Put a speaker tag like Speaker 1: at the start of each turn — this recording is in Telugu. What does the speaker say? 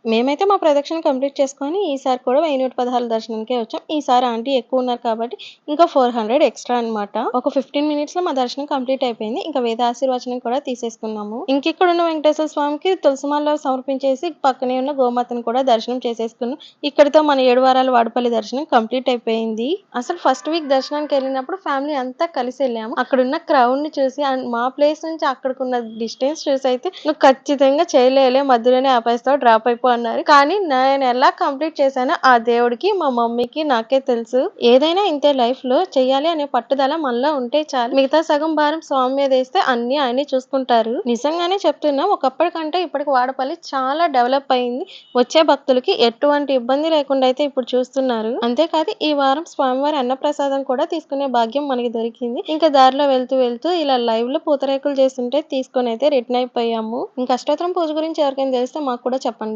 Speaker 1: మేమైతే మా ప్రదక్షిణ కంప్లీట్ చేసుకొని ఈసారి కూడా 1116 దర్శనానికే వచ్చాం. ఈసారి ఆంటీ ఎక్కువున్నారు కాబట్టి ఇంకా 400 ఎక్స్‌ట్రా అనమాట. ఒక 15 మినిట్స్‌లో మా దర్శనం కంప్లీట్ అయిపోయింది. ఇంకా వేద ఆశీర్వచనం కూడా తీసేసుకున్నాము. ఇంకిక్కడున్న వెంకటేశ్వర స్వామికి తులసిమాల సమర్పించేసి పక్కనే ఉన్న గోమాతను కూడా దర్శనం చేసేసుకున్నాం. ఇక్కడితో మన 7 వారాల వాడపల్లి దర్శనం కంప్లీట్ అయిపోయింది. అసలు ఫస్ట్ వీక్ దర్శనానికెళ్ళినప్పుడు ఫ్యామిలీ అంతా కలిసెళ్ళాము. అక్కడున్న క్రౌడ్‌ని చూసి అండ్ మా ప్లేస్ నుంచి అక్కడికున్న డిస్టెన్స్ చూసైతే "నువ్వు ఖచ్చితంగా చేయలేవులే మధ్యలోనే ఆపేస్తావు డ్రాప్ అయిపో" అన్నారు. కానీ నేనెలా కంప్లీట్ చేశానో ఆ దేవుడికి, మా మమ్మీకి, నాకే తెలుసు. ఏదైనా ఇంతే లైఫ్‌లో చెయ్యాలి అనే పట్టుదల మనలో ఉంటే చాలు. మిగతా సగం భారం స్వామి మీదేస్తే అన్నీ ఆయనే చూసుకుంటారు. నిజంగానే చెప్తున్నా ఒకప్పటికంటే ఇప్పటికి వాడపల్లి చాలా డెవలప్ అయింది. వచ్చే భక్తులకి ఎటువంటి ఇబ్బంది లేకుండా అయితే ఇప్పుడు చూస్తున్నారు. అంతేకాదు ఈ వారం స్వామివారి అన్నప్రసాదం కూడా తీసుకునే భాగ్యం మనకి దొరికింది. ఇంకా దారిలో వెళ్తూ ఇలా లైవ్‌లో పూతరేకులు చేస్తుంటే తీసుకొనైతే రిటర్న్ అయిపోయాము. ఇంకా అష్టోత్తరం పూజ గురించి ఎవరికైనా తెలిస్తే మాకు కూడా చెప్పండి.